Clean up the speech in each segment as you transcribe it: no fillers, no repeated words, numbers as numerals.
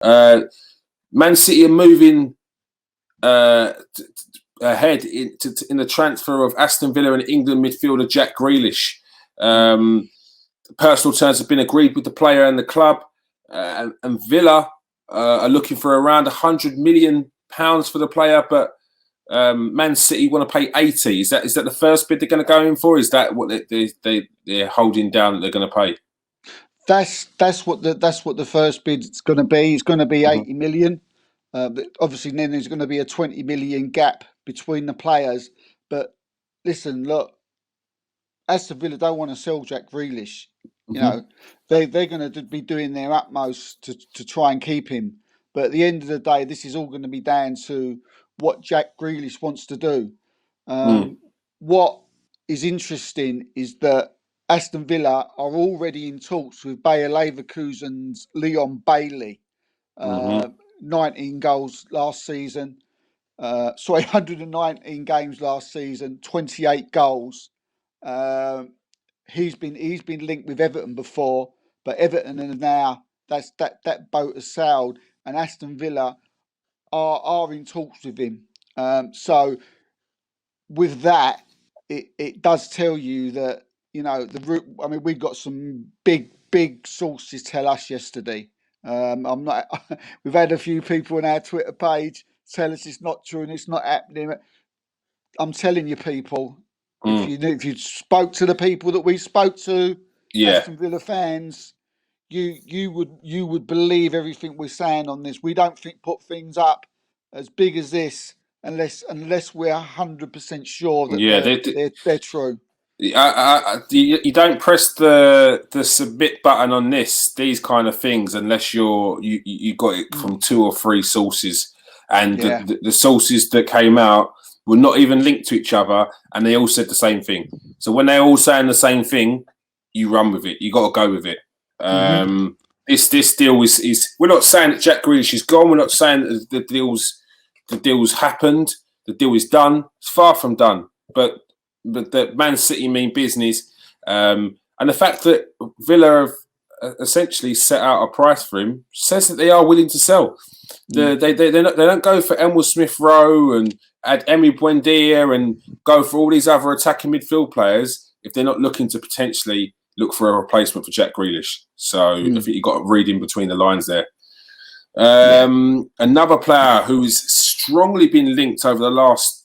Uh, Man City are moving ahead in the transfer of Aston Villa and England midfielder Jack Grealish. Personal terms have been agreed with the player and the club, and Villa are looking for around £100 million for the player, but Man City want to pay 80. Is that the first bid they're going to go in for? Is that what they're holding down that they're going to pay? That's what the first bid is going to be. It's going to be 80 million. But obviously, then there's going to be a 20 million gap between the players. But listen, look, Aston Villa don't want to sell Jack Grealish. You know, they're going to be doing their utmost to try and keep him. But at the end of the day, this is all going to be down to what Jack Grealish wants to do. What is interesting is that Aston Villa are already in talks with Bayer Leverkusen's Leon Bailey. 19 goals last season. 119 games last season, 28 goals. He's been linked with Everton before, but Everton are now that boat has sailed, and Aston Villa are in talks with him. So with that, it does tell you that, you know, the route. I mean, we got some big sources tell us yesterday. I'm not. We've had a few people on our Twitter page tell us it's not true and it's not happening. I'm telling you, people, if you spoke to the people that we spoke to, Aston Villa fans, you would believe everything we're saying on this. We don't put things up as big as this unless we're 100% sure that they're true. You don't press the submit button on these kind of things unless you got it from 2 or 3 sources, and the sources that came out were not even linked to each other, and they all said the same thing. So when they're all saying the same thing, you run with it. You got to go with it. This deal is. We're not saying that Jack Grealish is gone. We're not saying that the deal's happened. The deal is done. It's far from done. But that Man City mean business, and the fact that Villa have essentially set out a price for him says that they are willing to sell. They don't go for Emil Smith Rowe and add Emi Buendia and go for all these other attacking midfield players if they're not looking to potentially look for a replacement for Jack Grealish. So I think you've got to read in between the lines there. Another player who's strongly been linked over the last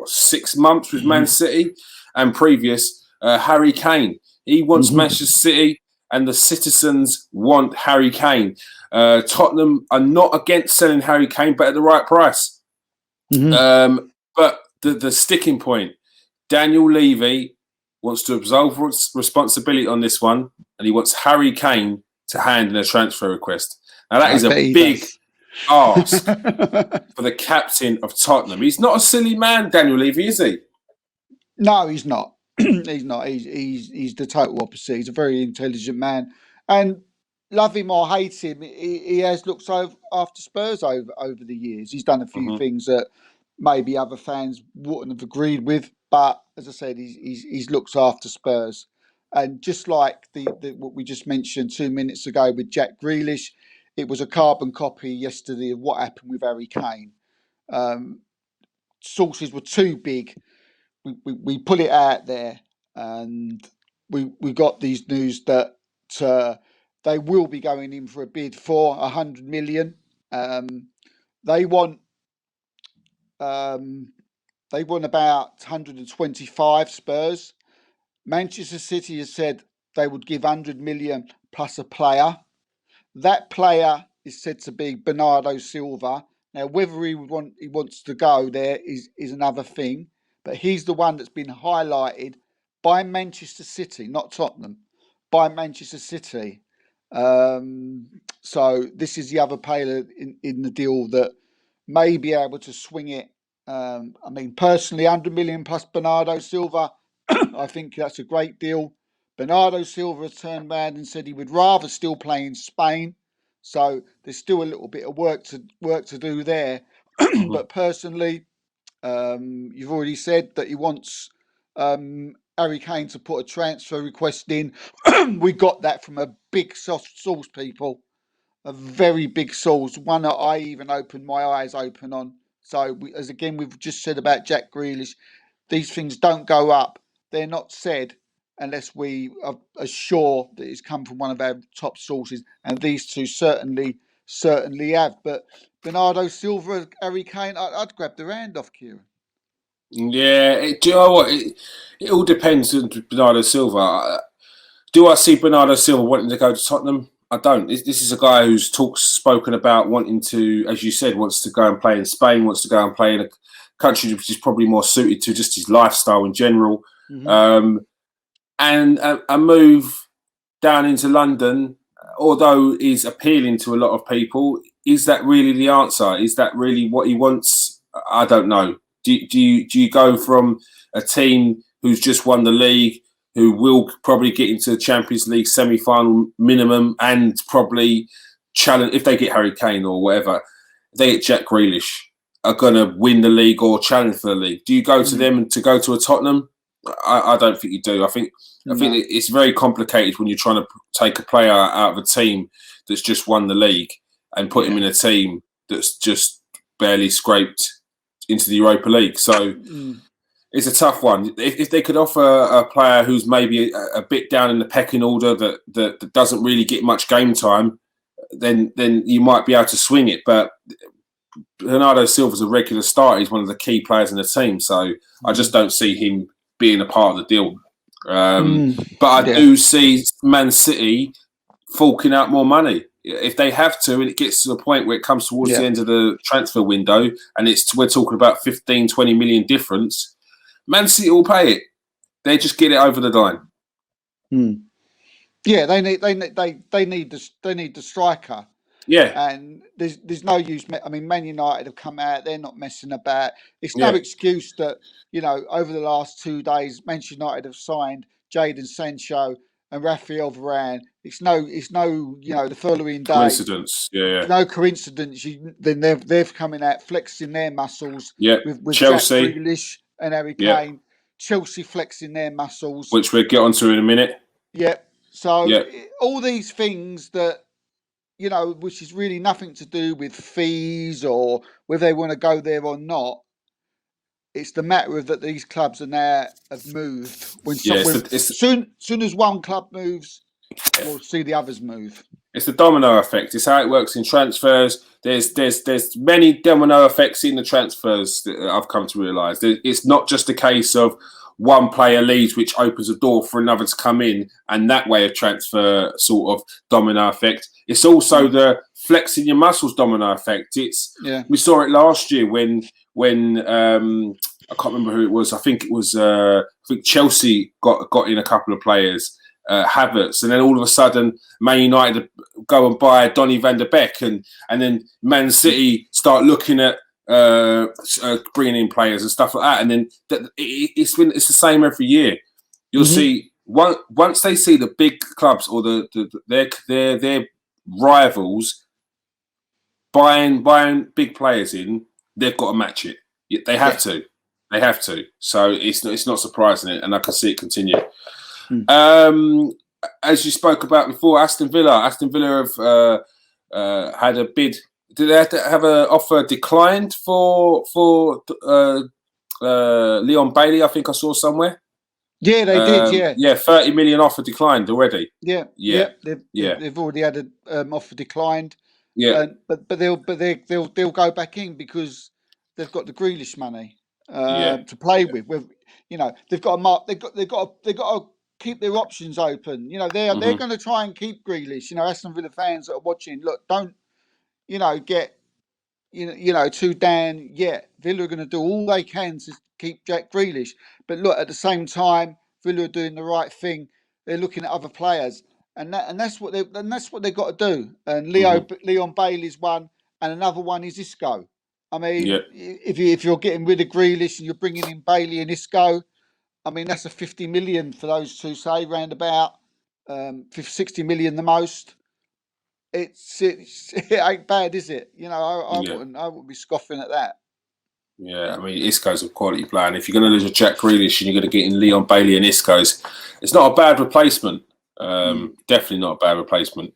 6 months with Man City and previous, Harry Kane. He wants Manchester City, and the citizens want Harry Kane. Tottenham are not against selling Harry Kane, but at the right price. But the sticking point, Daniel Levy wants to absolve responsibility on this one, and he wants Harry Kane to hand in a transfer request. Now that is a big ask for the captain of Tottenham. He's not a silly man, Daniel Levy, is he? No, he's not. He's not. He's the total opposite. He's a very intelligent man, and love him or hate him, he has looked after Spurs over the years. He's done a few things that maybe other fans wouldn't have agreed with, but as I said, he's looked after Spurs. And just like what we just mentioned 2 minutes ago with Jack Grealish, it was a carbon copy yesterday of what happened with Harry Kane. Sources were too big. We put it out there, and we got these news that they will be going in for a bid for 100 million. They want about 125. Spurs. Manchester City has said they would give 100 million plus a player. That player is said to be Bernardo Silva. Now, whether he wants to go there is another thing, but he's the one that's been highlighted by Manchester City, not Tottenham, by Manchester City. So this is the other player in the deal that may be able to swing it. I mean, personally, 100 million plus Bernardo Silva, I think that's a great deal. Bernardo Silva turned around and said he would rather still play in Spain. So there's still a little bit of work to do there. But personally, you've already said that he wants Harry Kane to put a transfer request in. We got that from a big source, people. a very big source, one that I even opened my eyes open on. So, as again, we've just said about Jack Grealish, these things don't go up. They're not said unless we are sure that it's come from one of our top sources, and these two certainly have. But Bernardo Silva, Harry Kane, I'd grab the hand off, Kieran. Yeah, do you know what? It all depends on Bernardo Silva. Do I see Bernardo Silva wanting to go to Tottenham? I don't. This is a guy who's spoken about wanting to, as you said, wants to go and play in Spain, wants to go and play in a country which is probably more suited to just his lifestyle in general. And a move down into London, although is appealing to a lot of people, is that really the answer? Is that really what he wants? I don't know. Do you go from a team who's just won the league, who will probably get into the Champions League semi-final minimum and probably challenge, if they get Harry Kane or whatever, they get Jack Grealish, are going to win the league or challenge for the league? Do you go to them to go to a Tottenham? I don't think you do. I think it's very complicated when you're trying to take a player out of a team that's just won the league and put him in a team that's just barely scraped into the Europa League. So it's a tough one. If they could offer a player who's maybe a bit down in the pecking order that doesn't really get much game time, then you might be able to swing it. But Bernardo Silva's a regular starter. He's one of the key players in the team. So I just don't see him being a part of the deal. But I do see Man City forking out more money. If they have to, and it gets to the point where it comes towards the end of the transfer window, and we're talking about 15, 20 million difference, Man City will pay it. They just get it over the line. Yeah, they need the striker. Yeah, and there's no use. I mean, Man United have come out; they're not messing about. It's no excuse that over the last 2 days, Manchester United have signed Jadon Sancho and Raphael Varane. It's no the following day. Coincidence. Yeah. No coincidence. Then they've coming out flexing their muscles. Yeah, with Chelsea, Jack Grealish and Harry Kane. Chelsea flexing their muscles, which we'll get onto in a minute. Yeah. So all these things that which is really nothing to do with fees or whether they want to go there or not. It's the matter of that these clubs are now have moved. When soon as one club moves, we'll see the others move. It's the domino effect. It's how it works in transfers. There's many domino effects in the transfers that I've come to realise. It's not just a case of one player leaves, which opens a door for another to come in, and that way of transfer sort of domino effect. It's also the flexing your muscles domino effect. We saw it last year when I can't remember who it was. I think it was Chelsea got in a couple of players, Havertz, and then all of a sudden Man United go and buy Donny van de Beek, and then Man City start looking at bringing in players and stuff like that, and then it's the same every year. You'll see once they see the big clubs or their rivals buying big players in, they've got to match it. They have to. They have to. So it's not surprising, and I can see it continue. As you spoke about before, Aston Villa have had a bid. Did they have to have an offer declined for Leon Bailey? I think I saw somewhere. Yeah, they did. Yeah, 30 million offer declined already. Yeah. They've already had an offer declined. Yeah, but they'll go back in because they've got the Grealish money to play with. They've got to keep their options open. They're going to try and keep Grealish. Aston Villa fans that are watching, look, don't get too down yet. Villa are going to do all they can to keep Jack Grealish, but look, at the same time, Villa are doing the right thing. They're looking at other players, and that's what they've got to do. And Leon Bailey's one, and another one is Isco. I mean, if you're getting rid of Grealish and you're bringing in Bailey and Isco, I mean that's a 50 million for those two, say round about 60 million the most. It ain't bad, is it? I wouldn't be scoffing at that. Yeah, I mean, Isco's a quality player, and if you're going to lose a Jack Grealish and you're going to get in Leon Bailey and Isco's, it's not a bad replacement. Definitely not a bad replacement.